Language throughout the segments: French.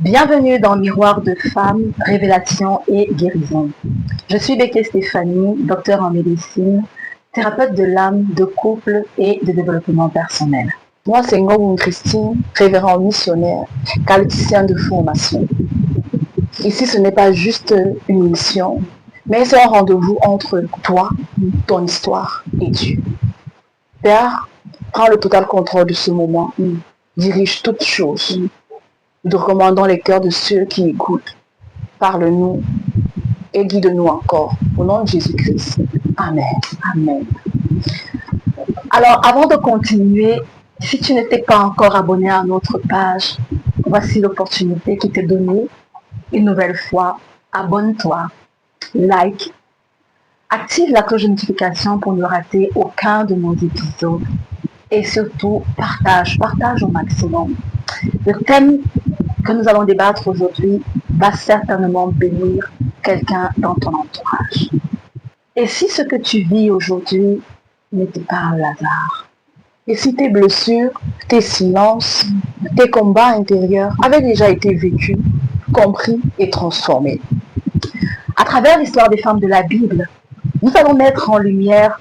Bienvenue dans Miroir de femmes, révélation et guérison. Je suis Becky Stéphanie, docteur en médecine, thérapeute de l'âme, de couple et de développement personnel. Moi, c'est Ngong Christine, révérend missionnaire, qualiticien de formation. Ici, ce n'est pas juste une mission, mais c'est un rendez-vous entre toi, ton histoire et Dieu. Père, prends le total contrôle de ce moment, dirige toutes choses. Nous recommandons les cœurs de ceux qui écoutent. Parle-nous et guide-nous encore. Au nom de Jésus-Christ. Amen. Amen. Alors, avant de continuer, si tu n'étais pas encore abonné à notre page, voici l'opportunité qui t'est donnée. Une nouvelle fois, abonne-toi, like, active la cloche de notification pour ne rater aucun de nos épisodes. Et surtout, partage au maximum. Le thème que nous allons débattre aujourd'hui va certainement bénir quelqu'un dans ton entourage. Et si ce que tu vis aujourd'hui n'était pas un hasard? Et si tes blessures, tes silences, tes combats intérieurs avaient déjà été vécus, compris et transformés? À travers l'histoire des femmes de la Bible, nous allons mettre en lumière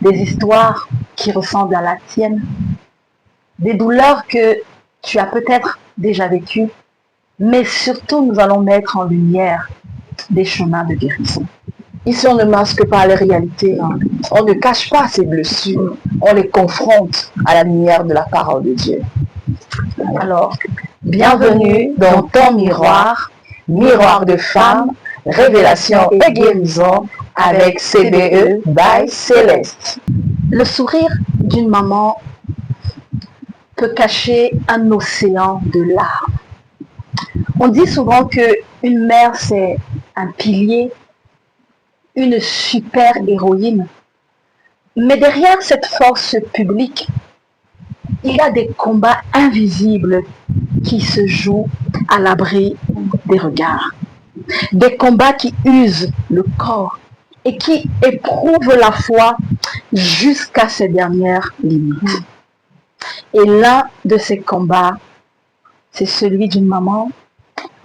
des histoires qui ressemblent à la tienne, des douleurs que tu as peut-être déjà vécues, mais surtout nous allons mettre en lumière des chemins de guérison. Ici, on ne masque pas les réalités, on ne cache pas ces blessures, on les confronte à la lumière de la parole de Dieu. Alors, bienvenue dans ton miroir, miroir de femme, révélation et guérison avec CBE by Céleste. Le sourire d'une maman peut cacher un océan de larmes. On dit souvent qu'une mère, c'est un pilier, une super héroïne. Mais derrière cette force publique, il y a des combats invisibles qui se jouent à l'abri des regards. Des combats qui usent le corps et qui éprouvent la foi jusqu'à ses dernières limites. Et l'un de ces combats, c'est celui d'une maman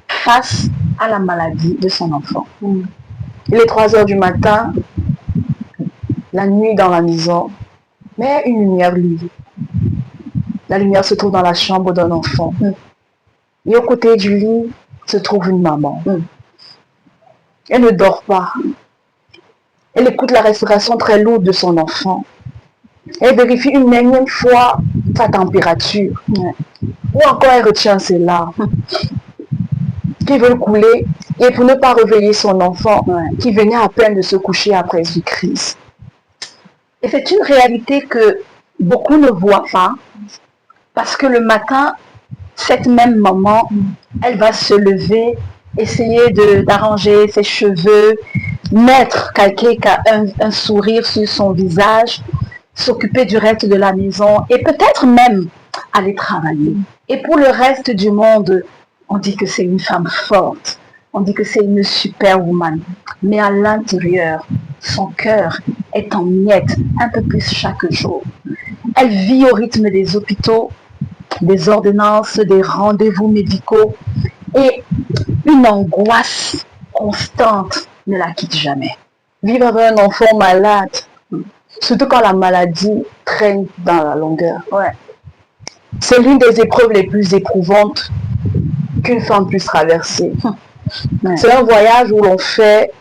face à la maladie de son enfant. Il est 3 heures du matin, la nuit dans la maison, mais une lumière brille. La lumière se trouve dans la chambre d'un enfant. Et au côté du lit se trouve une maman. Elle ne dort pas. Elle écoute la respiration très lourde de son enfant. Elle vérifie une énième fois sa température. Ou encore elle retient ses larmes qui veulent couler, et pour ne pas réveiller son enfant qui venait à peine de se coucher après une crise. Et c'est une réalité que beaucoup ne voient pas, parce que le matin, cette même maman, elle va se lever, essayer d'arranger ses cheveux, mettre quelqu'un qui a un sourire sur son visage, s'occuper du reste de la maison et peut-être même aller travailler. Et pour le reste du monde, on dit que c'est une femme forte, on dit que c'est une superwoman. Mais à l'intérieur, son cœur est en miettes un peu plus chaque jour. Elle vit au rythme des hôpitaux, des ordonnances, des rendez-vous médicaux et une angoisse constante ne la quitte jamais. Vivre avec un enfant malade, surtout quand la maladie traîne dans la longueur. C'est l'une des épreuves les plus éprouvantes qu'une femme puisse traverser. C'est un voyage où l'on fait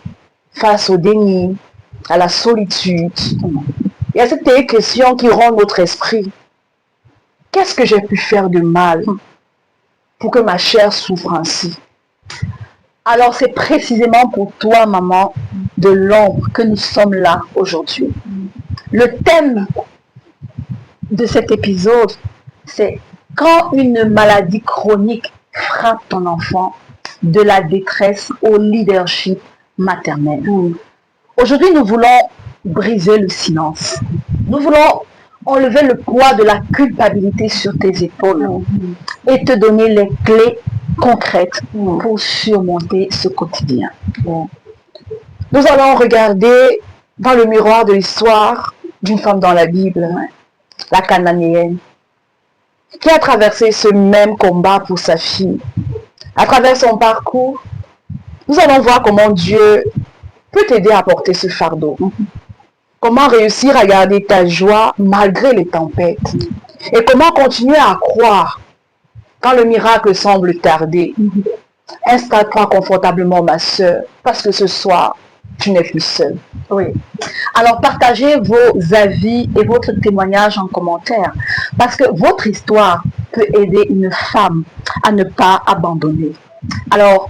face au déni, à la solitude. Il y a cette question qui rend notre esprit. Qu'est-ce que j'ai pu faire de mal pour que ma chair souffre ainsi? Alors c'est précisément pour toi, maman, de l'ombre que nous sommes là aujourd'hui. Le thème de cet épisode, c'est quand une maladie chronique frappe ton enfant, de la détresse au leadership maternel. Aujourd'hui, nous voulons briser le silence. Nous voulons enlever le poids de la culpabilité sur tes épaules et te donner les clés concrètes pour surmonter ce quotidien. Nous allons regarder dans le miroir de l'histoire d'une femme dans la Bible, la Cananéenne, qui a traversé ce même combat pour sa fille, À travers son parcours, nous allons voir comment Dieu peut t'aider à porter ce fardeau. Comment réussir à garder ta joie malgré les tempêtes. Et comment continuer à croire quand le miracle semble tarder. Installe-toi confortablement, ma sœur, parce que ce soir, tu n'es plus seule. Oui. Alors, partagez vos avis et votre témoignage en commentaire, parce que votre histoire peut aider une femme à ne pas abandonner. Alors,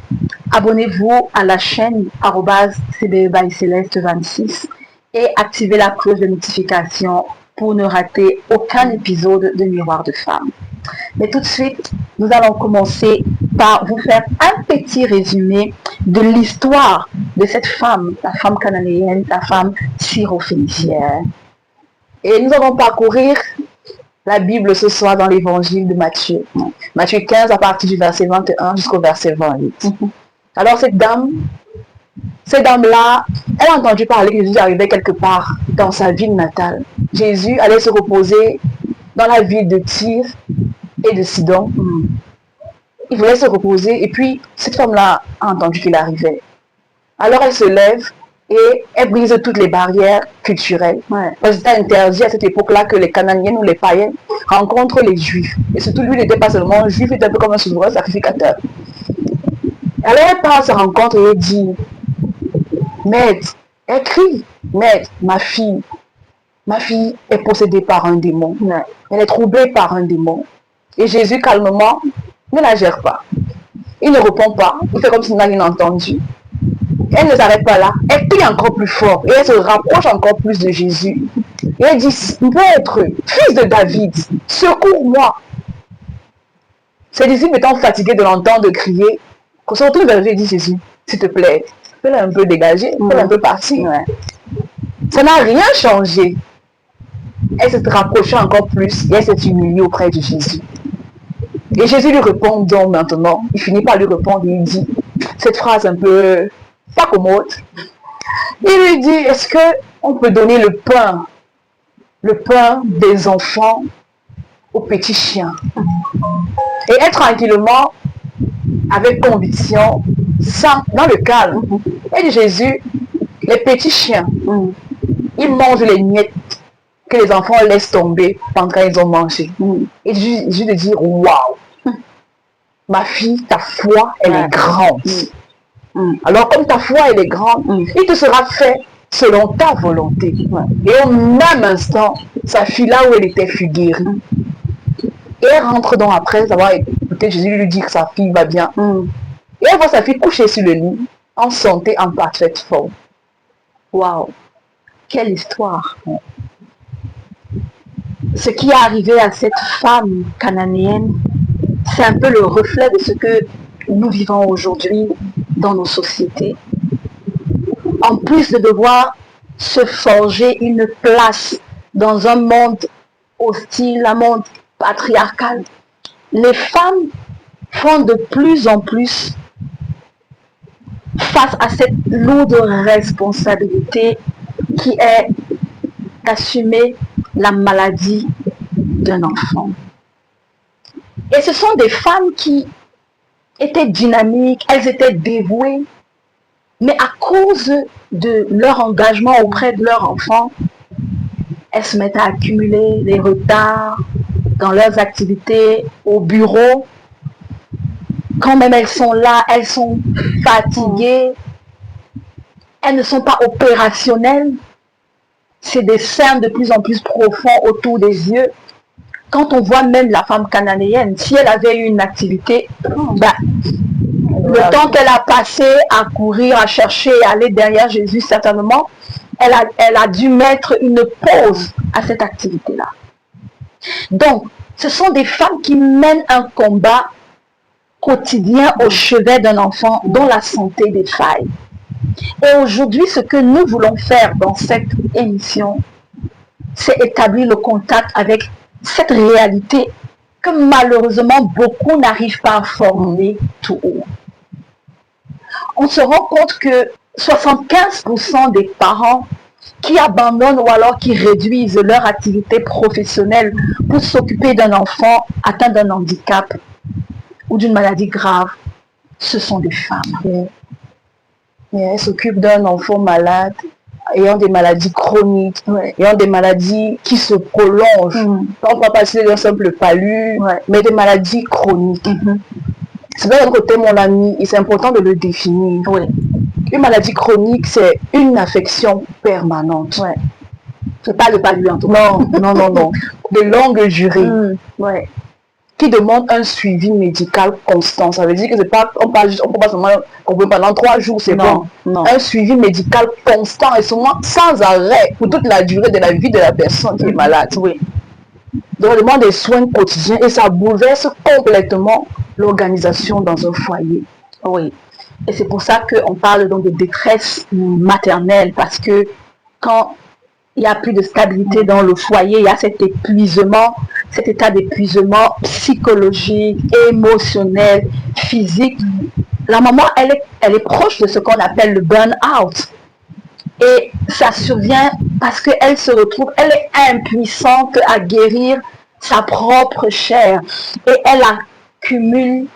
abonnez-vous à la chaîne @cbe_celeste26 et activez la cloche de notification pour ne rater aucun épisode de Miroir de Femme. Mais tout de suite, nous allons commencer par vous faire un petit résumé de l'histoire de cette femme, la femme cananéenne, la femme syrophénicienne. Et nous allons parcourir la Bible ce soir dans l'évangile de Matthieu. Matthieu 15 à partir du verset 21 jusqu'au verset 28. Alors cette dame-là, elle a entendu parler que Jésus arrivait quelque part dans sa ville natale. Jésus allait se reposer dans la ville de Tyr et de Sidon. Il voulait se reposer et puis cette femme-là a entendu qu'il arrivait. Alors elle se lève et elle brise toutes les barrières culturelles. Parce que c'était interdit à cette époque-là que les Cananéens ou les païens rencontrent les Juifs. Et surtout lui, il n'était pas seulement juif, il était un peu comme un souverain sacrificateur. Alors elle part à sa rencontre et elle dit, Maître, elle crie, Maître, ma fille est possédée par un démon. Elle est troublée par un démon. Et Jésus, calmement, ne la gère pas. Il ne répond pas. Il fait comme s'il n'a rien entendu. Elle ne s'arrête pas là. Elle crie encore plus fort. Et elle se rapproche encore plus de Jésus. Et elle dit, Maître, fils de David, secours-moi. Ses disciples étant fatigués de l'entendre crier, qu'on se retrouve vers lui et dit, Jésus, s'il te plaît, fais-la un peu dégager, fais-la un peu partir. Ça n'a rien changé. Elle s'est rapprochée encore plus et elle s'est humiliée auprès de Jésus. Et Jésus lui répond donc maintenant, il finit par lui répondre et il dit cette phrase un peu pas commode. Il lui dit, est-ce qu'on peut donner le pain des enfants aux petits chiens? Et elle tranquillement, avec conviction, dans le calme. Et dit Jésus, les petits chiens, ils mangent les miettes que les enfants laissent tomber pendant qu'ils ont mangé. Et Jésus lui dit, waouh, ma fille, ta foi, elle est grande. Alors comme ta foi, elle est grande, il te sera fait selon ta volonté. Et au même instant, sa fille, là où elle était, fut guérie. Et elle rentre donc après avoir écouté Jésus lui dire que sa fille va bien. Et elle voit sa fille couchée sur le lit, en santé, en parfaite forme. Waouh, quelle histoire! Ce qui est arrivé à cette femme cananéenne, c'est un peu le reflet de ce que nous vivons aujourd'hui dans nos sociétés. En plus de devoir se forger une place dans un monde hostile, un monde patriarcal, les femmes font de plus en plus face à cette lourde responsabilité qui est d'assumer la maladie d'un enfant. Et ce sont des femmes qui étaient dynamiques, elles étaient dévouées, mais à cause de leur engagement auprès de leur enfant, elles se mettent à accumuler des retards dans leurs activités au bureau. Quand même elles sont là, elles sont fatiguées, elles ne sont pas opérationnelles. C'est des cernes de plus en plus profonds autour des yeux. Quand on voit même la femme cananéenne, si elle avait eu une activité, le temps qu'elle a passé à courir, à chercher, à aller derrière Jésus, certainement, elle a dû mettre une pause à cette activité-là. Donc, ce sont des femmes qui mènent un combat quotidien au chevet d'un enfant dont la santé défaille. Et aujourd'hui, ce que nous voulons faire dans cette émission, c'est établir le contact avec cette réalité que malheureusement beaucoup n'arrivent pas à formuler tout haut. On se rend compte que 75% des parents qui abandonnent ou alors qui réduisent leur activité professionnelle pour s'occuper d'un enfant atteint d'un handicap ou d'une maladie grave ce sont des femmes. Mais elles s'occupent d'un enfant malade, ayant des maladies chroniques, ayant des maladies qui se prolongent. On ne va pas passer d'un simple palu, mais des maladies chroniques. C'est bien d'un côté, mon ami, et c'est important de le définir. Une maladie chronique, c'est une affection permanente. C'est pas le palu en tout cas. Non. De longue durée. Qui demande un suivi médical constant. Ça veut dire que c'est pas, on peut pas seulement pendant 3 jours, c'est bon. Un suivi médical constant et souvent sans arrêt pour toute la durée de la vie de la personne qui est malade. Donc on demande des soins quotidiens et ça bouleverse complètement l'organisation dans un foyer. Et c'est pour ça qu'on parle donc de détresse maternelle, parce que quand il n'y a plus de stabilité dans le foyer, il y a cet épuisement, cet état d'épuisement psychologique, émotionnel, physique. La maman, elle est proche de ce qu'on appelle le burn-out. Et ça survient parce qu'elle se retrouve, elle est impuissante à guérir sa propre chair. Et elle accumule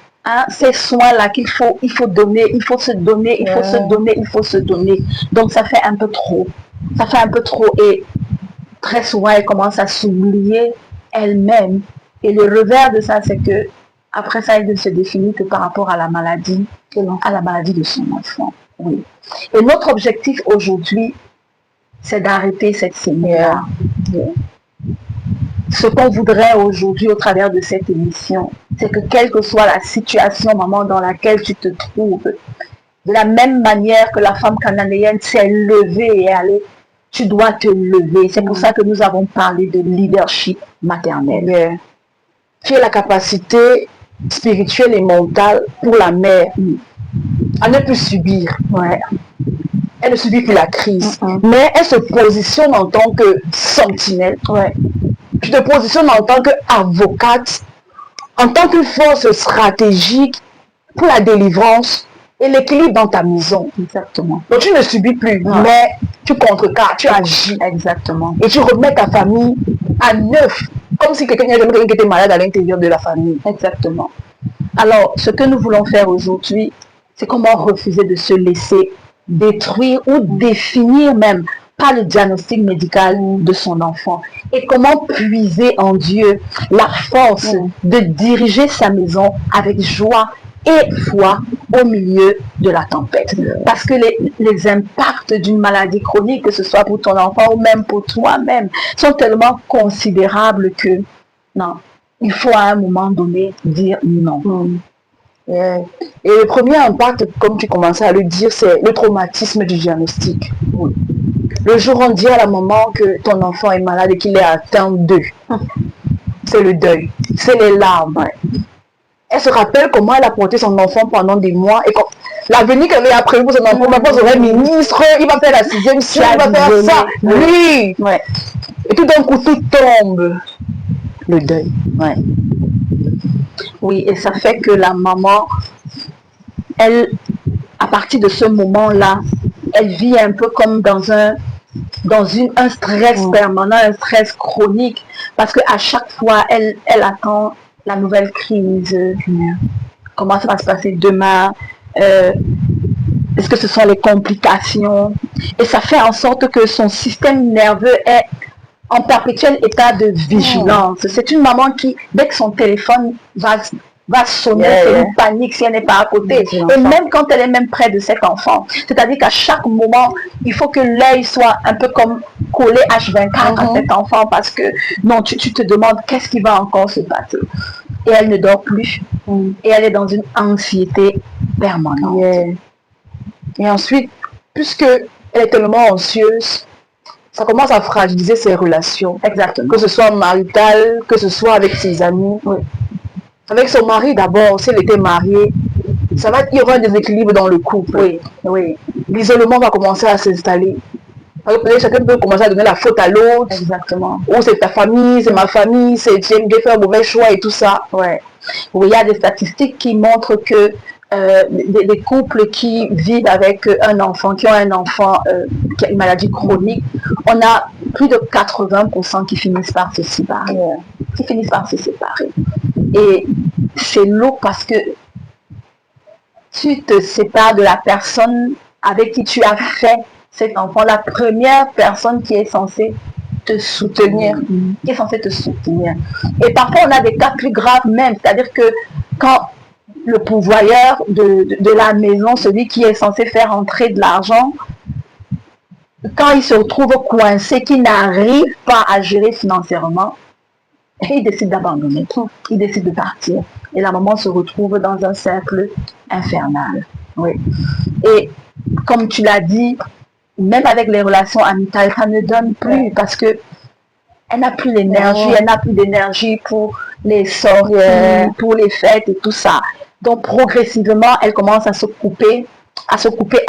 ces soins-là qu'il faut, il faut donner, il faut se donner, il faut se donner, il faut se donner. Donc ça fait un peu trop. Ça fait un peu trop et très souvent elle commence à s'oublier elle-même. Et le revers de ça, c'est que après ça, elle ne se définit que par rapport à la maladie de son enfant. Et notre objectif aujourd'hui, c'est d'arrêter cette série-là. Ce qu'on voudrait aujourd'hui au travers de cette émission, c'est que quelle que soit la situation, maman, dans laquelle tu te trouves, de la même manière que la femme cananéenne s'est levée et allée, tu dois te lever. C'est pour ça que nous avons parlé de leadership maternel. Tu as la capacité spirituelle et mentale pour la mère à ne plus subir. Elle ne subit plus la crise, mais elle se positionne en tant que sentinelle. Tu te positionnes en tant qu'avocate, en tant que force stratégique pour la délivrance et l'équilibre dans ta maison. Exactement. Donc tu ne subis plus, mais tu contrecarres, tu agis. Exactement. Et tu remets ta famille à neuf, comme si quelqu'un qui était malade à l'intérieur de la famille. Exactement. Alors, ce que nous voulons faire aujourd'hui, c'est comment refuser de se laisser détruire ou définir même par le diagnostic médical de son enfant. Et comment puiser en Dieu la force de diriger sa maison avec joie et foi au milieu de la tempête. Parce que les impacts d'une maladie chronique, que ce soit pour ton enfant ou même pour toi-même, sont tellement considérables que non, il faut à un moment donné dire non. Et le premier impact, comme tu commençais à le dire, c'est le traumatisme du diagnostic. Le jour où on dit à la maman que ton enfant est malade et qu'il est atteint d'eux, c'est le deuil, c'est les larmes. Elle se rappelle comment elle a porté son enfant pendant des mois et l'avenir qu'elle a prévu pour son enfant, maintenant serait ministre, il va faire la 6e science, il va faire ça, lui. Et tout d'un coup, tout tombe. Le deuil. Oui, et ça fait que la maman, elle, à partir de ce moment-là, elle vit un peu comme dans un stress permanent, un stress chronique, parce qu'à chaque fois, elle attend la nouvelle crise. Comment ça va se passer demain? Est-ce que ce sont les complications? Et ça fait en sorte que son système nerveux est en perpétuel état de vigilance. C'est une maman qui, dès que son téléphone va sonner, c'est une panique si elle n'est pas à côté. Et même quand elle est même près de cet enfant. C'est-à-dire qu'à chaque moment, il faut que l'œil soit un peu comme collé H24 à cet enfant parce que non, tu te demandes qu'est-ce qui va encore se passer. Et elle ne dort plus. Et elle est dans une anxiété permanente. Et ensuite, puisque elle est tellement anxieuse, ça commence à fragiliser ses relations. Exactement. Que ce soit marital, que ce soit avec ses amis. Avec son mari d'abord, si elle était mariée, il y aura un déséquilibre dans le couple. L'isolement va commencer à s'installer. Chacun peut commencer à donner la faute à l'autre. Exactement. Ou c'est ta famille, c'est ma famille, c'est j'aime bien faire un mauvais choix et tout ça. Oui, il y a des statistiques qui montrent que des couples qui vivent avec un enfant, qui ont un enfant qui a une maladie chronique, on a plus de 80% qui finissent par se séparer. Et c'est lourd parce que tu te sépares de la personne avec qui tu as fait cet enfant, la première personne qui est censée te soutenir, qui est censée te soutenir. Et parfois, on a des cas plus graves même, c'est-à-dire que quand le pourvoyeur de la maison, celui qui est censé faire entrer de l'argent, quand il se retrouve coincé, qu'il n'arrive pas à gérer financièrement, il décide d'abandonner, il décide de partir. Et la maman se retrouve dans un cercle infernal. Oui. Et comme tu l'as dit, même avec les relations amicales, ça ne donne plus parce que elle n'a plus l'énergie, elle n'a plus d'énergie pour les sorties, pour les fêtes et tout ça. Donc progressivement, elle commence à se couper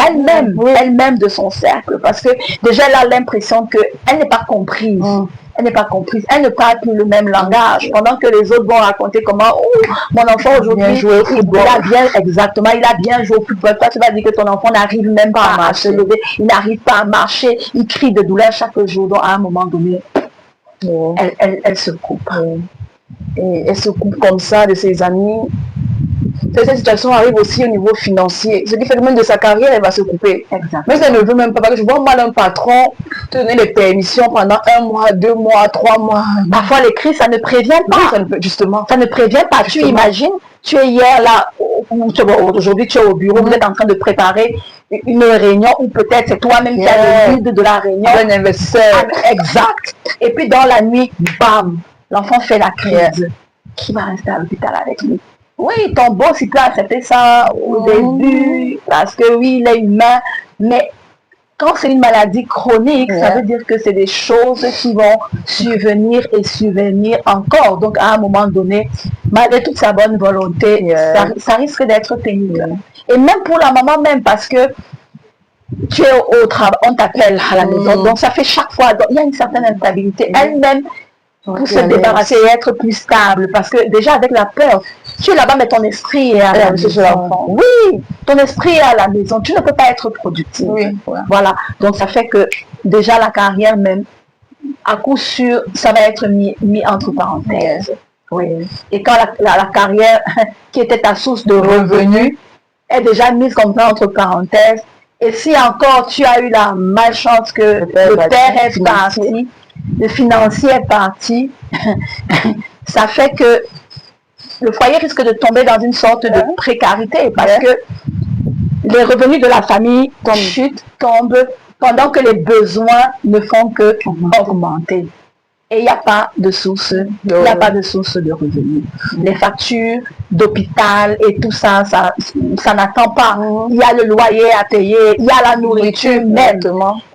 elle-même, elle-même de son cercle, parce que déjà elle a l'impression qu'elle n'est pas comprise. Elle n'est pas comprise, elle ne parle plus le même langage, pendant que les autres vont raconter comment mon enfant aujourd'hui, il a bien joué au football. Toi, tu vas dire que ton enfant n'arrive même pas à se lever, il n'arrive pas à marcher, il crie de douleur chaque jour. Donc à un moment donné, elle se coupe. Et elle se coupe comme ça de ses amis. Cette situation arrive aussi au niveau financier. Ce qui fait que même de sa carrière, elle va se couper. Exactement. Mais elle ne veut même pas. Parce que je vois mal un patron te donner des permissions pendant 1 mois, 2 mois, 3 mois. Parfois, les crises, ça ne prévient pas. Justement. Ça ne prévient pas. Justement. Tu imagines, tu es hier là, aujourd'hui tu es au bureau, vous êtes en train de préparer une réunion ou peut-être c'est toi-même qui as le guide de la réunion. Un investisseur. Exact. Et puis dans la nuit, bam, l'enfant fait la crise. Qui va rester à l'hôpital avec lui? Oui, ton boss, il peut accepter ça au début, parce que oui, il est humain, mais quand c'est une maladie chronique, ça veut dire que c'est des choses qui vont survenir et survenir encore. Donc, à un moment donné, malgré toute sa bonne volonté, ça risque d'être pénible. Et même pour la maman même, parce que tu es au travail, on t'appelle à la maison, donc ça fait chaque fois, donc, il y a une certaine instabilité. Elle-même, pour se débarrasser et être plus stable, parce que déjà avec la peur, tu es là-bas mais ton esprit est à la maison. Oui, ton esprit est à la maison, tu ne peux pas être productif. Voilà, donc ça fait que déjà la carrière même, à coup sûr, ça va être mis entre parenthèses. Oui. Et quand la carrière qui était ta source de revenus est déjà mise comme ça entre parenthèses, et si encore tu as eu la malchance que le père est parti, le financier est parti, ça fait que le foyer risque de tomber dans une sorte de précarité parce que les revenus de la famille tombent pendant que les besoins ne font que augmenter. Et il n'y a pas de source, de revenus. Les factures d'hôpital et tout ça, ça n'attend pas. Il y a le loyer à payer, il y a la nourriture même.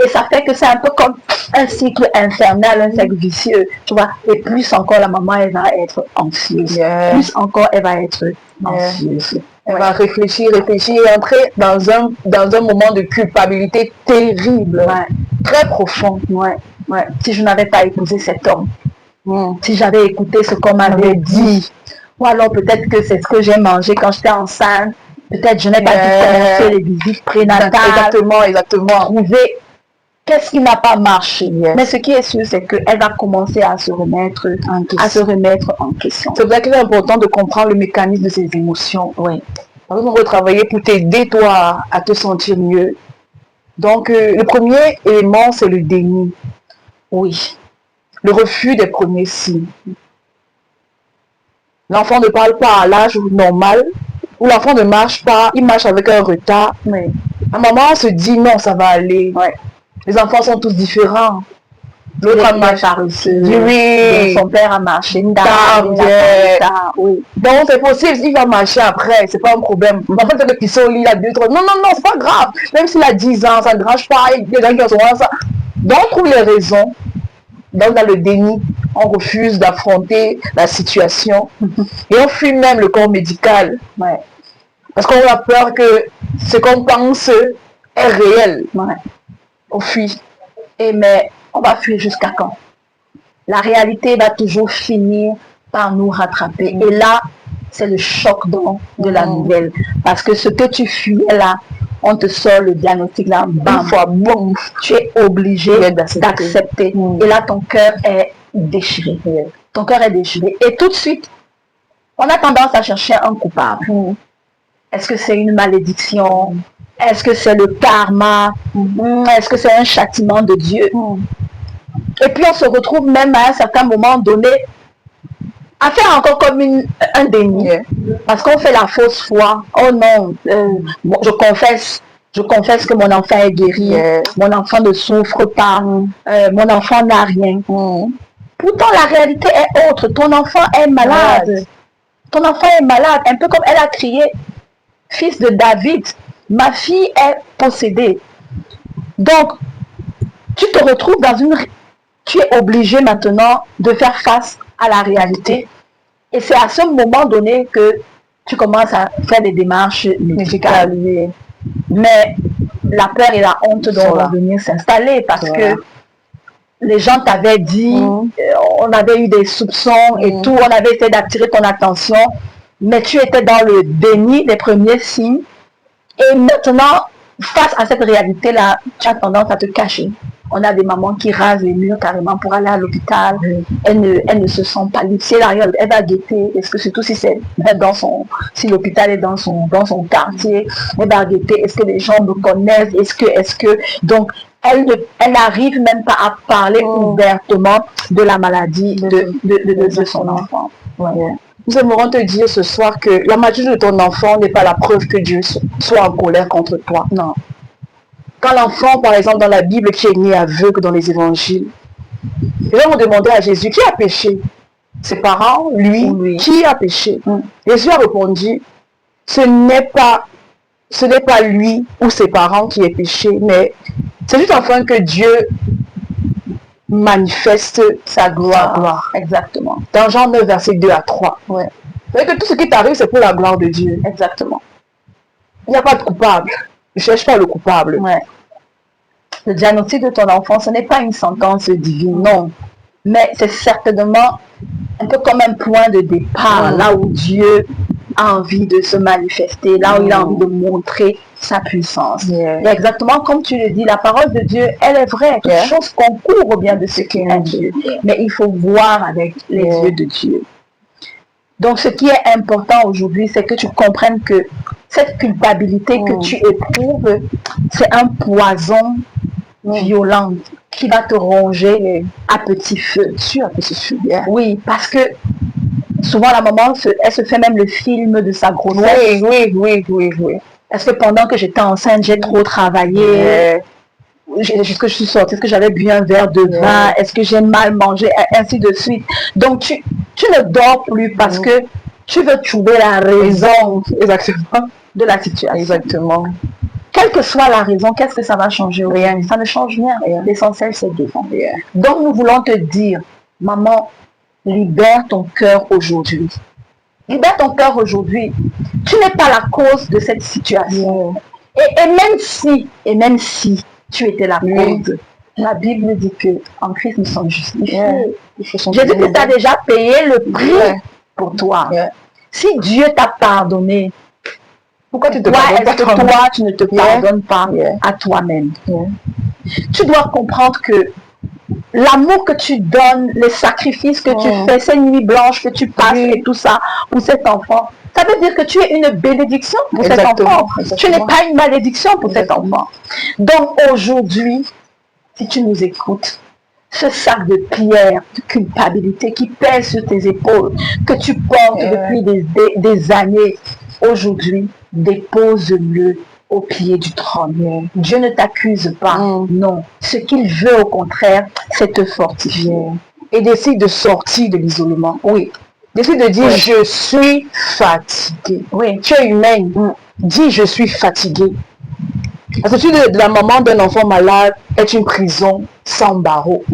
Et ça fait que c'est un peu comme un cycle infernal, un cercle vicieux, tu vois. Et plus encore la maman, elle va être anxieuse. Plus encore, elle va être anxieuse. Elle va réfléchir et entrer dans un moment de culpabilité terrible, très profond. Si je n'avais pas épousé cet homme, si j'avais écouté ce qu'on m'avait dit, ou alors peut-être que c'est ce que j'ai mangé quand j'étais enceinte, peut-être je n'ai pas dû commencer les visites prénatales, exactement. Trouver qu'est-ce qui n'a pas marché. Mais ce qui est sûr, c'est qu'elle va commencer à se remettre en question. C'est vrai qu'il est important de comprendre le mécanisme de ces émotions. Parce qu'on va travailler pour t'aider, toi, à te sentir mieux. Donc, le premier élément, c'est le déni. Oui. Le refus des premiers signes. L'enfant ne parle pas à l'âge normal, ou l'enfant ne marche pas, il marche avec un retard. À un moment, on se dit non, ça va aller. Les enfants sont tous différents. L'autre a marché son père a marché tard. Donc c'est possible, il va marcher après, c'est pas un problème. En fait, le pisson, il a 2, 3. Non, c'est pas grave. Même s'il a 10 ans, ça ne dérange pas. Il y a des gens qui ont ça. Donc on trouve les raisons. Donc dans le déni, on refuse d'affronter la situation. Et on fuit même le corps médical. Parce qu'on a peur que ce qu'on pense est réel. On fuit. Mais on va fuir jusqu'à quand? La réalité va toujours finir par nous rattraper. Et là, c'est le choc de la nouvelle. Parce que ce que tu fuyais là, on te sort le diagnostic là, bam, boum, tu es obligé d'accepter. Et là, ton cœur est déchiré. Ton cœur est déchiré. Et tout de suite, on a tendance à chercher un coupable. Est-ce que c'est une malédiction? Est-ce que c'est le karma? Est-ce que c'est un châtiment de Dieu? Et puis on se retrouve même à un certain moment donné à faire encore comme un déni. Parce qu'on fait la fausse foi. Oh non, bon, je confesse que mon enfant est guéri. Mon enfant ne souffre pas. Mon enfant n'a rien. Pourtant, la réalité est autre. Ton enfant est malade. Ton enfant est malade. Un peu comme elle a crié, fils de David, ma fille est possédée. Donc, tu te retrouves dans une... Tu es obligé maintenant de faire face à la réalité. Et c'est à ce moment donné que tu commences à faire des démarches médicales. Mais la peur et la honte vont venir s'installer parce que les gens t'avaient dit, on avait eu des soupçons et tout, on avait essayé d'attirer ton attention, mais tu étais dans le déni des premiers signes. Et maintenant, face à cette réalité-là, tu as tendance à te cacher. On a des mamans qui rasent les murs carrément pour aller à l'hôpital. Elles ne se sentent pas libres. Si elle arrive, elle va guetter. Est-ce que surtout si c'est si l'hôpital est dans son quartier, elle va guetter. Est-ce que les gens me connaissent? Est-ce que donc elle n'arrive même pas à parler ouvertement de la maladie de son enfant. Nous aimerons te dire ce soir que la maladie de ton enfant n'est pas la preuve que Dieu soit en colère contre toi. Non. Quand l'enfant, par exemple, dans la Bible, qui est né aveugle dans les évangiles, les gens ont demandé à Jésus, qui a péché? Ses parents, lui, qui a péché? Jésus a répondu, ce n'est pas lui ou ses parents qui est péché, mais c'est juste afin que Dieu manifeste sa gloire. Exactement. Dans Jean 9, verset 2 à 3. C'est-à-dire que tout ce qui t'arrive, c'est pour la gloire de Dieu. Exactement. Il n'y a pas de coupable. Ne cherche pas le coupable. Le diagnostic de ton enfant, ce n'est pas une sentence divine, non. Mais c'est certainement un peu comme un point de départ, là où Dieu a envie de se manifester, là où il a envie de montrer sa puissance. Et exactement comme tu le dis, la parole de Dieu, elle est vraie. Quelque chose concourt au bien de ce qui est Dieu. Mais il faut voir avec les yeux de Dieu. Donc, ce qui est important aujourd'hui, c'est que tu comprennes que cette culpabilité que tu éprouves, c'est un poison violent qui va te ronger à petit feu. Oui, parce que souvent la maman, elle se fait même le film de sa grossesse. Oui. Est-ce que pendant que j'étais enceinte, j'ai trop travaillé? Est-ce que je suis sortie? Est-ce que j'avais bu un verre de vin? Est-ce que j'ai mal mangé? Ainsi de suite. Donc, tu ne dors plus parce que tu veux trouver la raison de la situation. Exactement. Quelle que soit la raison, qu'est-ce que ça va changer? Rien. Ça ne change rien. L'essentiel, c'est défendre. Donc, nous voulons te dire, maman, libère ton cœur aujourd'hui. Libère ton cœur aujourd'hui. Tu n'es pas la cause de cette situation. Et même si tu étais la cause, la Bible dit que en Christ nous sommes justifiés. Jésus que tu as déjà payé le prix pour toi. Si Dieu t'a pardonné, pourquoi tu te pardonnes pas? Est-ce que toi, tu ne te pardonnes pas à toi-même? Tu dois comprendre que l'amour que tu donnes, les sacrifices que tu fais, ces nuits blanches que tu passes et tout ça pour cet enfant, ça veut dire que tu es une bénédiction pour cet enfant. Tu n'es pas une malédiction pour cet enfant. Donc aujourd'hui, si tu nous écoutes, ce sac de pierre, de culpabilité qui pèse sur tes épaules, que tu portes depuis des années, aujourd'hui, dépose-le au pied du trône. Dieu ne t'accuse pas, non. Ce qu'il veut au contraire, c'est te fortifier. Et décide de sortir de l'isolement. Oui. Décide de dire, je suis fatiguée. Oui. Tu es humaine. Dis, je suis fatiguée. Parce que de la maman d'un enfant malade est une prison sans barreaux.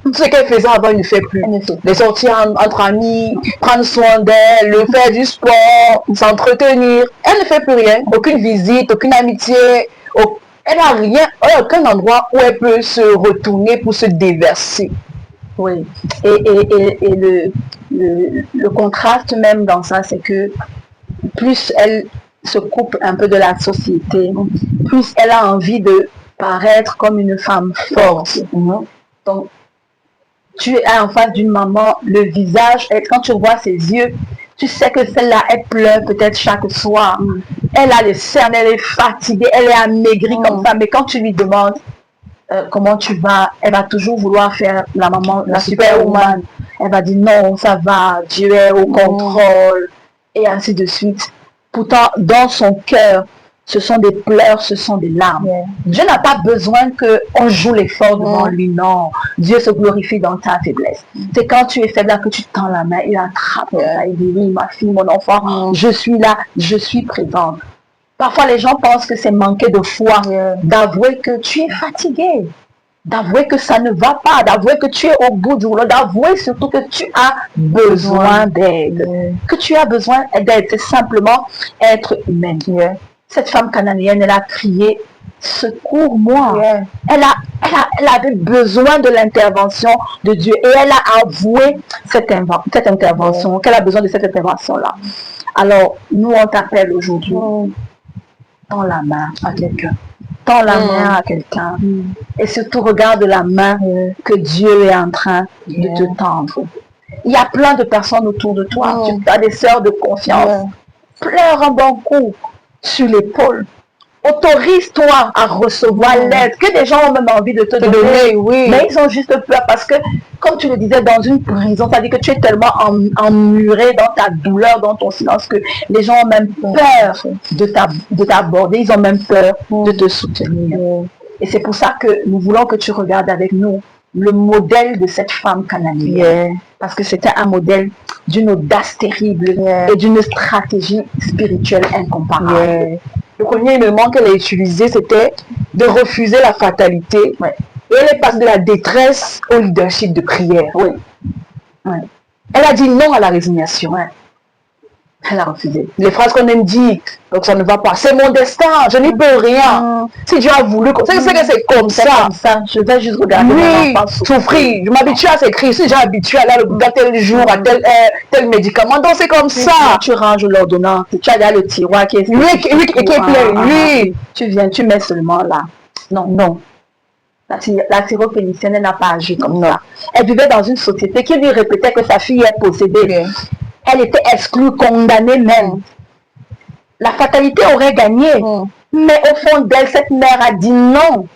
Tout ce qu'elle faisait avant, elle ne fait plus. Les sortir entre amis, prendre soin d'elle, faire du sport, s'entretenir. Elle ne fait plus rien. Aucune visite, aucune amitié. Elle n'a rien, aucun endroit où elle peut se retourner pour se déverser. Oui. Et le contraste même dans ça, c'est que plus elle se coupe un peu de la société, plus elle a envie de paraître comme une femme forte. Donc, tu es en face d'une maman, le visage, et quand tu vois ses yeux, Tu sais que celle-là, elle pleure peut-être chaque soir. Elle a les cernes, elle est fatiguée, elle est amaigrie comme ça. Mais quand tu lui demandes comment tu vas, elle va toujours vouloir faire la maman, la superwoman. Elle va dire non, ça va, Dieu est au contrôle, et ainsi de suite. Pourtant, dans son cœur, ce sont des pleurs, ce sont des larmes. Dieu n'a pas besoin qu'on joue l'effort devant lui, non. Dieu se glorifie dans ta faiblesse. C'est quand tu es faible là que tu tends la main, il attrape, il dit oui, ma fille, mon enfant, je suis là, je suis présente. Parfois, les gens pensent que c'est manquer de foi, d'avouer que tu es fatigué, d'avouer que ça ne va pas, d'avouer que tu es au bout du rouleau, d'avouer surtout que tu as besoin d'aide. Que tu as besoin d'aide, c'est simplement être humaine. Cette femme cananéenne, elle a crié, secours-moi. Elle avait besoin de l'intervention de Dieu et elle a avoué cette intervention, qu'elle a besoin de cette intervention-là. Alors, nous, on t'appelle aujourd'hui. Tends la main à quelqu'un. Tends la main à quelqu'un. Et surtout, regarde la main que Dieu est en train de te tendre. Il y a plein de personnes autour de toi. Tu as des sœurs de confiance. Pleure un bon coup sur l'épaule. Autorise-toi à recevoir l'aide que des gens ont même envie de te donner. Mais ils ont juste peur parce que, comme tu le disais, dans une prison, ça veut dire que tu es tellement emmuré dans ta douleur, dans ton silence, que les gens ont même peur de t'aborder, ils ont même peur de te soutenir. Et c'est pour ça que nous voulons que tu regardes avec nous le modèle de cette femme cananéenne. Parce que c'était un modèle d'une audace terrible et d'une stratégie spirituelle incomparable. Le premier élément qu'elle a utilisé, c'était de refuser la fatalité. Et elle est passée de la détresse au leadership de prière. Elle a dit non à la résignation. Elle a refusé. Les phrases qu'on aime dire, donc ça ne va pas. C'est mon destin, je n'y peux rien. Si Dieu a voulu, c'est que c'est comme ça. Je vais juste regarder mon enfant souffrir. Je m'habitue à s'écrire. Si j'ai habitué à aller à tel jour, à tel médicament, donc c'est comme ça. Tu ranges l'ordonnance, tu as là le tiroir qui est plein. Tu viens, tu mets seulement là. Non. La syrophénicienne n'a pas agi comme ça. Elle vivait dans une société qui lui répétait que sa fille est possédée. Elle était exclue, condamnée même. La fatalité aurait gagné. Mais au fond d'elle, cette mère a dit non.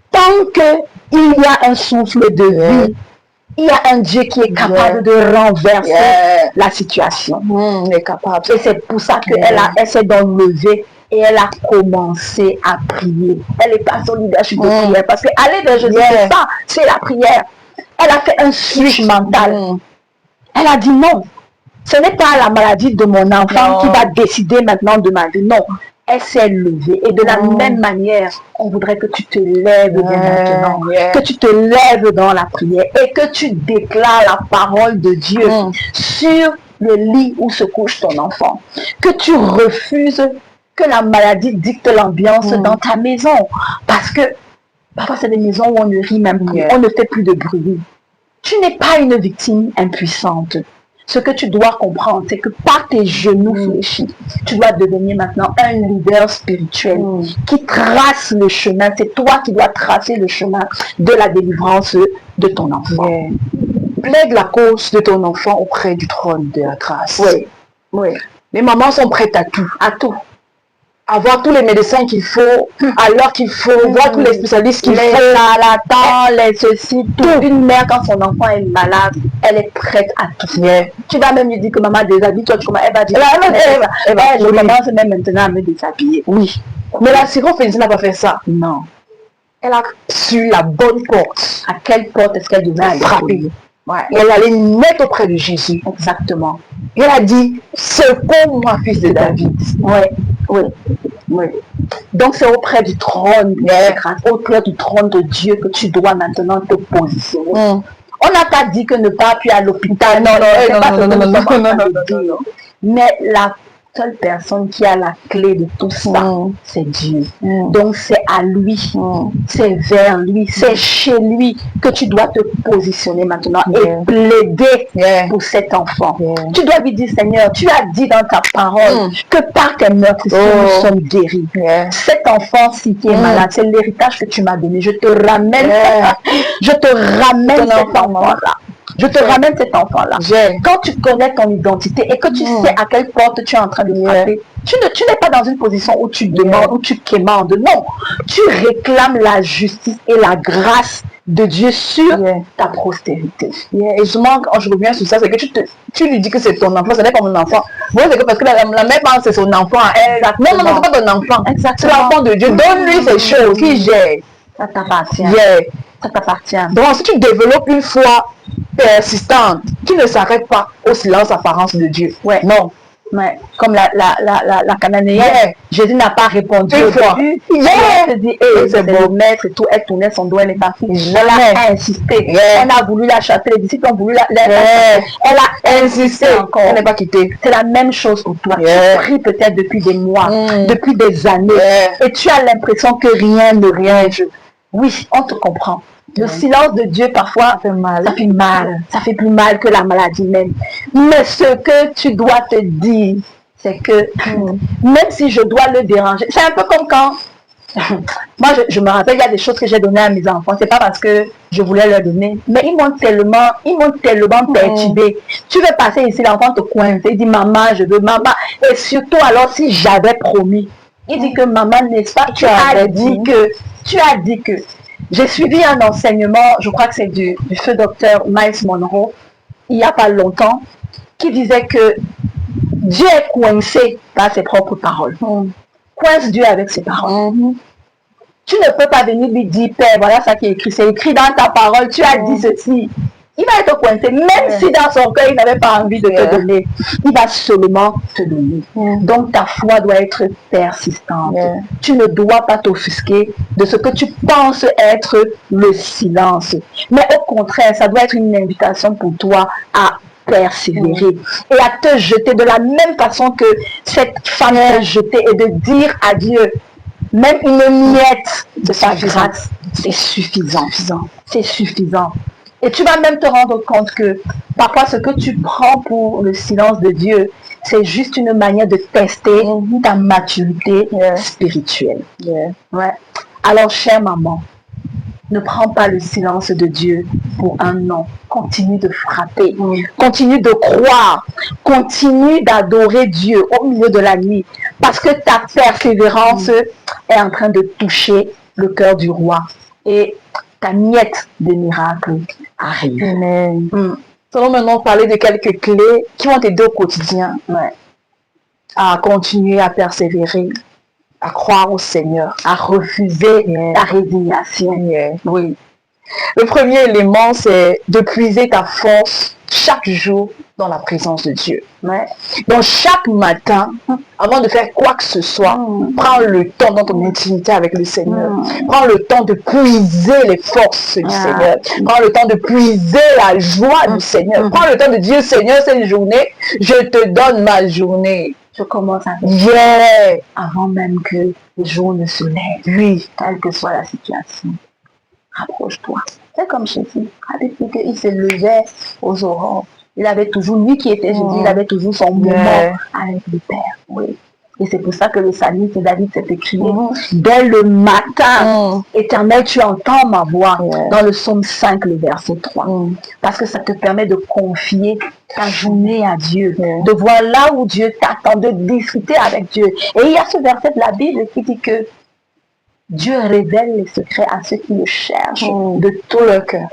Tant qu'il y a un souffle de vie, il y a un Dieu qui est capable de renverser la situation. Il est capable. Et c'est pour ça qu'elle s'est donc levée et elle a commencé à prier. Elle est pas son leadership de prière. Parce qu'aller vers Jésus, c'est ça, c'est la prière. Elle a fait un switch mental. Elle a dit non. Ce n'est pas la maladie de mon enfant qui va décider maintenant de ma vie. Non, elle s'est levée. Et de la même manière, on voudrait que tu te lèves maintenant. Que tu te lèves dans la prière. Et que tu déclares la parole de Dieu sur le lit où se couche ton enfant. Que tu refuses que la maladie dicte l'ambiance dans ta maison. Parce que parfois, c'est des maisons où on ne rit même plus. On ne fait plus de bruit. Tu n'es pas une victime impuissante. Ce que tu dois comprendre, c'est que par tes genoux fléchis, tu dois devenir maintenant un leader spirituel qui trace le chemin. C'est toi qui dois tracer le chemin de la délivrance de ton enfant. Plaide la cause de ton enfant auprès du trône de la grâce. Les mamans sont prêtes à tout. Avoir tous les médecins qu'il faut, à l'heure qu'il faut, voir tous les spécialistes qu'il faut. Les ceci, tout. Une mère, quand son enfant est malade, elle est prête à tout. Tu vas même lui dire que maman déshabille, toi, elle va dire, maman se met maintenant à me déshabiller. Mais la syrophénicienne n'a pas fait ça. Non. Elle a su la bonne porte. À quelle porte est-ce qu'elle devait aller frapper? Et elle allait mettre auprès de Jésus. Exactement. Et elle a dit, secours-moi, fils de David. Donc c'est auprès du trône, auprès du trône de Dieu que tu dois maintenant te positionner. On n'a pas dit que ne pas appuyer à l'hôpital. Non. Mais la seule personne qui a la clé de tout ça, c'est Dieu. Donc c'est à lui, c'est vers lui, c'est chez lui que tu dois te positionner maintenant et plaider pour cet enfant. Tu dois lui dire, Seigneur, tu as dit dans ta parole que par tes meurtrissures nous sommes guéris. Cet enfant-ci qui est malade, c'est l'héritage que tu m'as donné. Je te ramène cet enfant-là. Je te ramène cet enfant-là. Quand tu connais ton identité et que tu sais à quelle porte tu es en train de frapper, tu n'es pas dans une position où tu demandes, où tu quémandes. Non, tu réclames la justice et la grâce de Dieu sur ta postérité. Et souvent, quand je reviens sur ça, c'est que tu lui dis que c'est ton enfant, ce n'est pas mon enfant. Bon, c'est que parce que la mère pense que c'est son enfant. Non, non, non, c'est pas ton enfant. C'est l'enfant de Dieu. Donne-lui ces choses qu'il gère. Ça t'appartient. Ça t'appartient. Donc, si tu développes une foi persistante, qui ne s'arrête pas au silence apparence de Dieu. Non. Ouais. Comme la cananéenne, Jésus n'a pas répondu au début. Il dit, c'est le maître et tout, elle tournait son doigt, elle est partie. Elle a insisté. On a voulu la chasser, les disciples ont voulu elle a insisté encore. Elle n'est pas quittée. C'est la même chose pour toi. Tu pries peut-être depuis des mois, depuis des années, et tu as l'impression que rien ne rien. Oui, on te comprend. Le silence de Dieu, parfois, ça fait mal. Ça fait plus mal que la maladie même. Mais ce que tu dois te dire, c'est que même si je dois le déranger, c'est un peu comme quand... Moi, je me rappelle, il y a des choses que j'ai données à mes enfants. C'est pas parce que je voulais leur donner, mais ils m'ont tellement perturbé. Tu veux passer ici, l'enfant te coince. Il dit, maman, je veux, maman. Et surtout, alors, si j'avais promis, il dit que maman, n'est-ce pas, tu as dit que j'ai suivi un enseignement, je crois que c'est du feu docteur Miles Monroe, il n'y a pas longtemps, qui disait que Dieu est coincé par ses propres paroles. Coince Dieu avec ses paroles. Tu ne peux pas venir lui dire, Père, voilà ça qui est écrit, c'est écrit dans ta parole, tu as dit ceci. Il va être coincé, même si dans son cœur, il n'avait pas envie de te donner. Il va seulement te donner. Donc, ta foi doit être persistante. Tu ne dois pas t'offusquer de ce que tu penses être le silence. Mais au contraire, ça doit être une invitation pour toi à persévérer et à te jeter de la même façon que cette femme s'est jetée et de dire à Dieu, même une miette de sa grâce, c'est suffisant. C'est suffisant. Et tu vas même te rendre compte que parfois ce que tu prends pour le silence de Dieu, c'est juste une manière de tester ta maturité spirituelle. Ouais. Alors, chère maman, ne prends pas le silence de Dieu pour un non. Continue de frapper, continue de croire, continue d'adorer Dieu au milieu de la nuit, parce que ta persévérance est en train de toucher le cœur du roi. Et ta miette de miracle arrive. Amen. Allons maintenant parler de quelques clés qui vont t'aider au quotidien à continuer à persévérer, à croire au Seigneur, à refuser la résignation. Oui. Le premier élément, c'est de puiser ta force chaque jour dans la présence de Dieu. Donc chaque matin, avant de faire quoi que ce soit, prends le temps dans ton intimité avec le Seigneur. Prends le temps de puiser les forces du Seigneur. Prends le temps de puiser la joie du Seigneur. Prends le temps de dire, Seigneur, cette journée, je te donne ma journée. Je commence avec avant même que le jour ne se lève. Quelle que soit la situation. Rapproche-toi. C'est comme Jésus. Depuis qu'il se levait aux aurores, il avait toujours, lui qui était Jésus, il avait toujours son moment avec le Père. Et c'est pour ça que le psalmiste David s'est écrit dès le matin, Éternel, tu entends ma voix, dans le psaume 5, le verset 3. Parce que ça te permet de confier ta journée à Dieu, de voir là où Dieu t'attend, de discuter avec Dieu. Et il y a ce verset de la Bible qui dit que Dieu révèle les secrets à ceux qui le cherchent de tout leur cœur.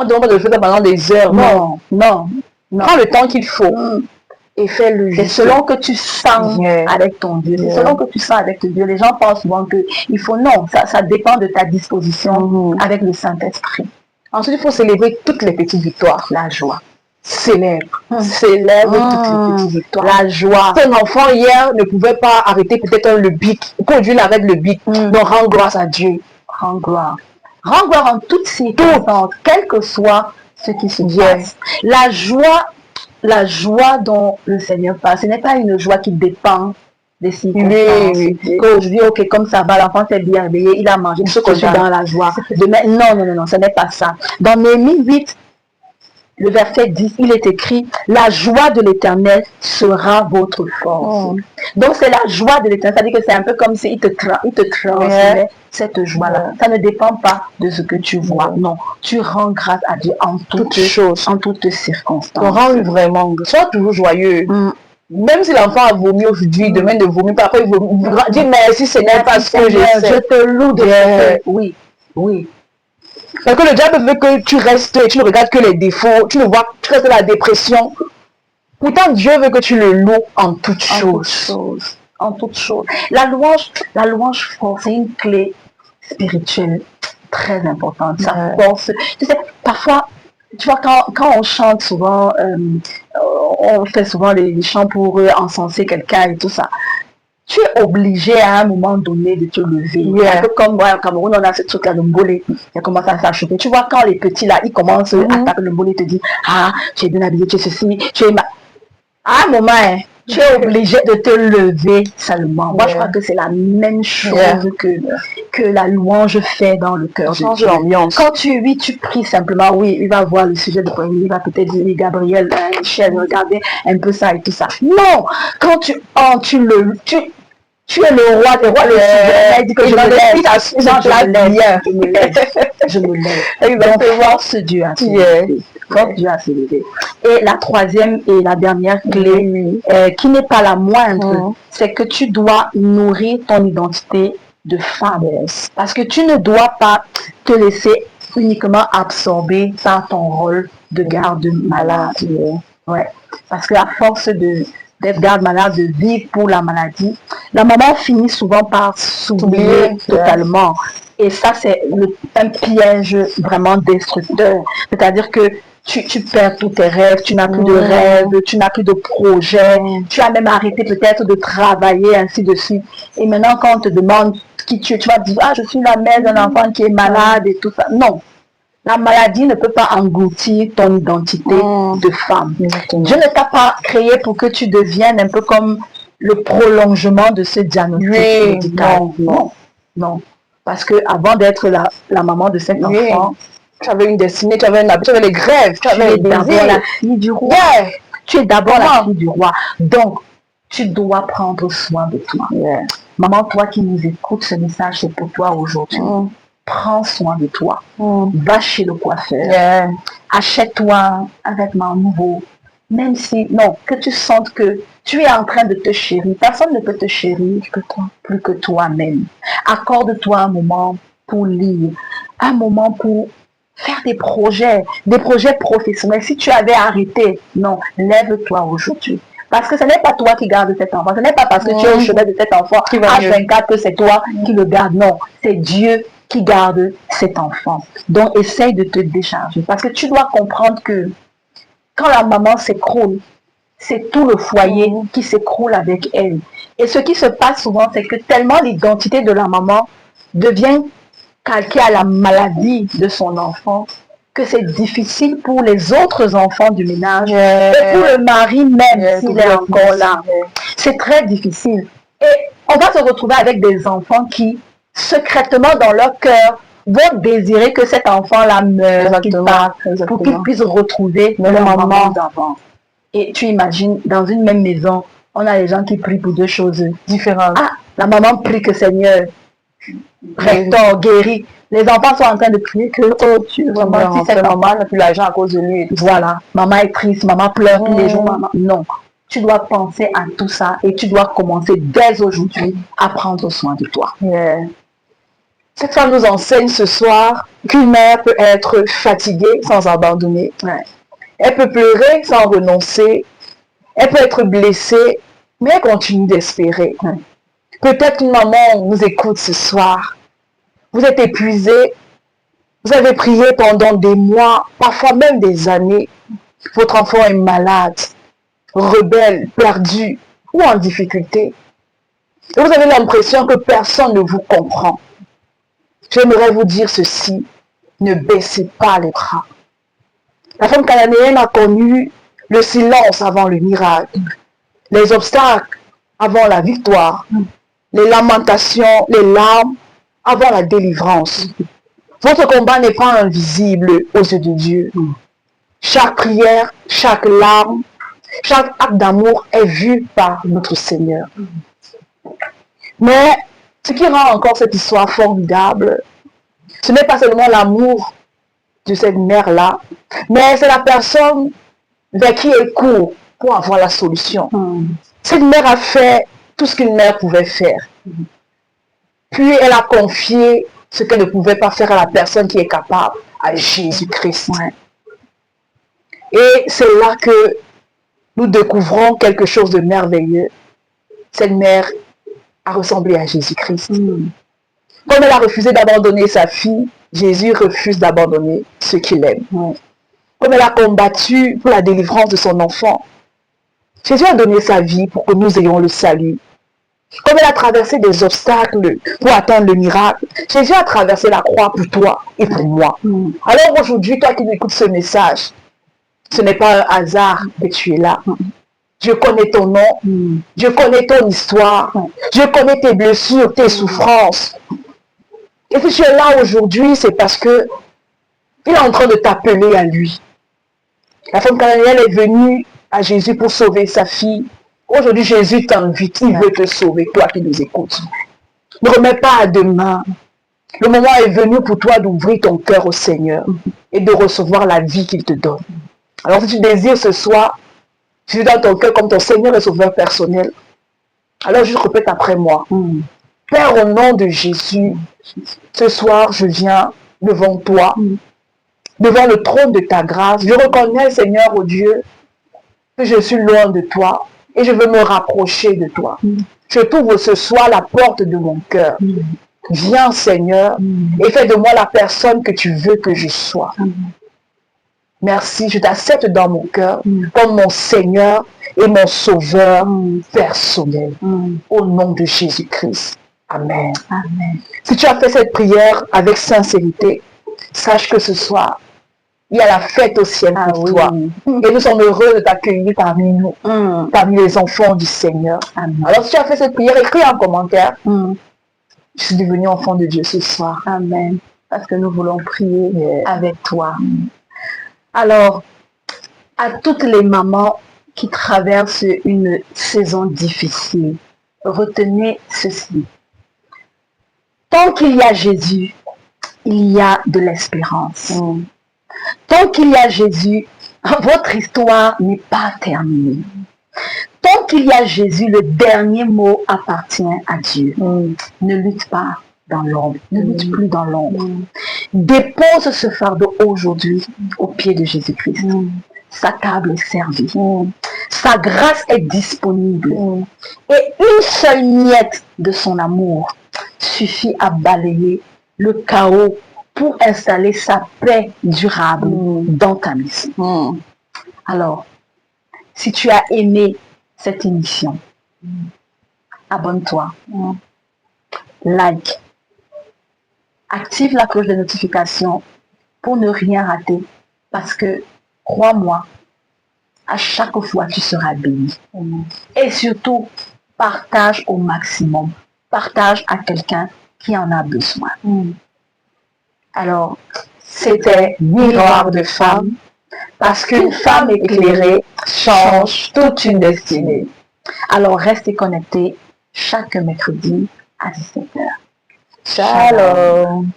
On ne demande pas de le faire pendant des heures. Non. Prends le temps qu'il faut. Et fais le juste. C'est selon que tu sens avec ton Dieu. C'est selon que tu sens avec ton Dieu. Les gens pensent souvent qu'il faut, non, ça dépend de ta disposition avec le Saint-Esprit. Ensuite, il faut célébrer toutes les petites victoires. La joie. Célèbre toutes les petites victoires. La joie. Ton enfant hier ne pouvait pas arrêter peut-être le bic. Conduire avec le bic. Donc rends grâce à Dieu. Rends gloire. Rends gloire en toutes circonstances, quel que soit ce qui se passe. La joie dont le Seigneur parle, ce n'est pas une joie qui dépend des circonstances. Qu'aujourd'hui, ok, comme ça va, l'enfant s'est bien réveillé, il a mangé, je suis dans la joie. Demain, non, ce n'est pas ça. Dans Néhémie 8, le verset 10, il est écrit, la joie de l'Éternel sera votre force. Donc c'est la joie de l'Éternel, c'est-à-dire que c'est un peu comme s'il il te transmet cette joie-là. Ça ne dépend pas de ce que tu vois, non. Tu rends grâce à Dieu en toutes choses, en toutes circonstances. On rend vraiment, sois toujours joyeux. Même si l'enfant a vomi aujourd'hui, demain ne vomit pas, après il vomit. Dis merci Seigneur parce que je te loue de oui, oui. Parce que le diable veut que tu restes et tu ne regardes que les défauts, tu ne vois, tu restes dans la dépression. Pourtant, Dieu veut que tu le loues en toutes choses. En toutes choses. La louange force, c'est une clé spirituelle très importante. Ça force. Tu sais, parfois, tu vois, quand on chante souvent, on fait souvent les chants pour encenser quelqu'un et tout ça. Tu es obligé à un moment donné de te lever. Un peu comme moi, au Cameroun, on a ce truc-là, le mbolé. Il commence à s'achever. Tu vois, quand les petits là, ils commencent à taper le mbolé, ils te disent, ah, tu es bien habillé, tu es ceci, tu es à un moment, tu es obligé de te lever seulement. Moi, je crois que c'est la même chose que la louange fait dans le cœur de Dieu. Quand tu pries simplement, oui, il va voir le sujet de premier, il va peut-être dire, Gabriel, Michel, regardez un peu ça et tout ça. Non, quand tu es le roi des rois, le souverain, il dit que je me lève. Donc, force Dieu à se lever. Force Dieu à se lever. Et la troisième et la dernière clé, qui n'est pas la moindre, c'est que tu dois nourrir ton identité de femme. Parce que tu ne dois pas te laisser uniquement absorber par ton rôle de garde malade. Parce qu'à force d'être garde malade, de vivre pour la maladie, la maman finit souvent par s'oublier totalement. Et ça, c'est un piège vraiment destructeur. C'est-à-dire que tu perds tous tes rêves, tu n'as plus de rêves, tu n'as plus de projets, tu as même arrêté peut-être de travailler, ainsi de suite. Et maintenant, quand on te demande qui tu es, tu vas dire, ah, je suis la mère d'un enfant qui est malade et tout ça. Non. La maladie ne peut pas engloutir ton identité de femme. Dieu ne t'a pas créé pour que tu deviennes un peu comme le prolongement de ce diagnostic médical. Non. Parce que avant d'être la maman de cet enfant, tu avais une destinée, tu avais les grèves, tu avais d'abord la fille du roi. Tu es d'abord la fille du roi. Donc, tu dois prendre soin de toi. Maman, toi qui nous écoutes, ce message, c'est pour toi aujourd'hui. Prends soin de toi. Va chez le coiffeur. Achète-toi un vêtement nouveau. Même si, non, que tu sentes que tu es en train de te chérir. Personne ne peut te chérir plus que toi-même. Accorde-toi un moment pour lire, un moment pour faire des projets professionnels. Si tu avais arrêté, non, lève-toi aujourd'hui. Parce que ce n'est pas toi qui gardes cet enfant. Ce n'est pas parce que tu es au chevet de cet enfant qui va H24 que c'est toi qui le garde. Non, c'est Dieu qui garde cet enfant. Donc, essaye de te décharger. Parce que tu dois comprendre que quand la maman s'écroule, c'est tout le foyer qui s'écroule avec elle. Et ce qui se passe souvent, c'est que tellement l'identité de la maman devient calquée à la maladie de son enfant, que c'est difficile pour les autres enfants du ménage et pour le mari même s'il est encore là. C'est très difficile. Et on va se retrouver avec des enfants qui, secrètement dans leur cœur, vont désirer que cet enfant-là meure, qu'il parte, pour qu'il puisse retrouver leur maman d'avant. Et tu imagines, dans une même maison, on a les gens qui prient pour deux choses différentes. Ah, la maman prie que Seigneur, restaure, guérit. Les enfants sont en train de prier que, oh Dieu, vraiment, si cette maman n'a plus l'argent à cause de lui. Voilà, maman est triste, maman pleure tous les jours, maman. Non, tu dois penser à tout ça et tu dois commencer dès aujourd'hui à prendre soin de toi. Cette femme nous enseigne ce soir qu'une mère peut être fatiguée sans abandonner. Elle peut pleurer sans renoncer. Elle peut être blessée, mais elle continue d'espérer. Peut-être une maman nous écoute ce soir. Vous êtes épuisé. Vous avez prié pendant des mois, parfois même des années. Votre enfant est malade, rebelle, perdu ou en difficulté. Et vous avez l'impression que personne ne vous comprend. J'aimerais vous dire ceci, ne baissez pas les bras. La femme cananéenne a connu le silence avant le miracle, les obstacles avant la victoire, les lamentations, les larmes avant la délivrance. Votre combat n'est pas invisible aux yeux de Dieu. Chaque prière, chaque larme, chaque acte d'amour est vu par notre Seigneur. Mais ce qui rend encore cette histoire formidable, ce n'est pas seulement l'amour de cette mère-là, mais c'est la personne vers qui elle court pour avoir la solution. Cette mère a fait tout ce qu'une mère pouvait faire. Puis elle a confié ce qu'elle ne pouvait pas faire à la personne qui est capable, à Jésus-Christ. Et c'est là que nous découvrons quelque chose de merveilleux. Cette mère a ressemblé à Jésus-Christ. Comme elle a refusé d'abandonner sa fille, Jésus refuse d'abandonner ceux qu'il aime. Comme elle a combattu pour la délivrance de son enfant, Jésus a donné sa vie pour que nous ayons le salut. Comme elle a traversé des obstacles pour atteindre le miracle, Jésus a traversé la croix pour toi et pour moi. Alors aujourd'hui, toi qui écoutes ce message, ce n'est pas un hasard que tu es là. Je connais ton nom, je connais ton histoire, je connais tes blessures, tes souffrances. Et si tu es là aujourd'hui, c'est parce que il est en train de t'appeler à lui. La femme cananéenne est venue à Jésus pour sauver sa fille. Aujourd'hui, Jésus t'invite, il veut te sauver, toi qui nous écoutes. Ne remets pas à demain. Le moment est venu pour toi d'ouvrir ton cœur au Seigneur et de recevoir la vie qu'il te donne. Alors si tu désires ce soir, Jésus dans ton cœur comme ton Seigneur et Sauveur personnel, alors juste répète après moi. Père, au nom de Jésus, ce soir, je viens devant toi, devant le trône de ta grâce. Je reconnais, Seigneur, oh Dieu, que je suis loin de toi et je veux me rapprocher de toi. Je t'ouvre ce soir la porte de mon cœur. Viens, Seigneur, et fais de moi la personne que tu veux que je sois. Merci, je t'accepte dans mon cœur comme mon Seigneur et mon Sauveur personnel. Au nom de Jésus-Christ. Amen. Amen. Si tu as fait cette prière avec sincérité, sache que ce soir, il y a la fête au ciel pour toi. Et nous sommes heureux de t'accueillir parmi nous, parmi les enfants du Seigneur. Amen. Alors si tu as fait cette prière, écris en commentaire. Je suis devenu enfant de Dieu ce soir. Amen. Parce que nous voulons prier avec toi. Alors, à toutes les mamans qui traversent une saison difficile, retenez ceci. Tant qu'il y a Jésus, il y a de l'espérance. Tant qu'il y a Jésus, votre histoire n'est pas terminée. Tant qu'il y a Jésus, le dernier mot appartient à Dieu. Ne lutte pas dans l'ombre. Ne lutte plus dans l'ombre. Dépose ce fardeau aujourd'hui au pied de Jésus-Christ. Sa table est servie. Sa grâce est disponible. Et une seule miette de son amour suffit à balayer le chaos pour installer sa paix durable dans ta maison. Alors, si tu as aimé cette émission, abonne-toi, like, active la cloche de notification pour ne rien rater parce que, crois-moi, à chaque fois tu seras béni. Et surtout, partage au maximum. Partage à quelqu'un qui en a besoin. Alors, c'était Miroir de femme, parce qu'une femme éclairée change toute une destinée. Alors, restez connectés chaque mercredi à 17h. Shalom.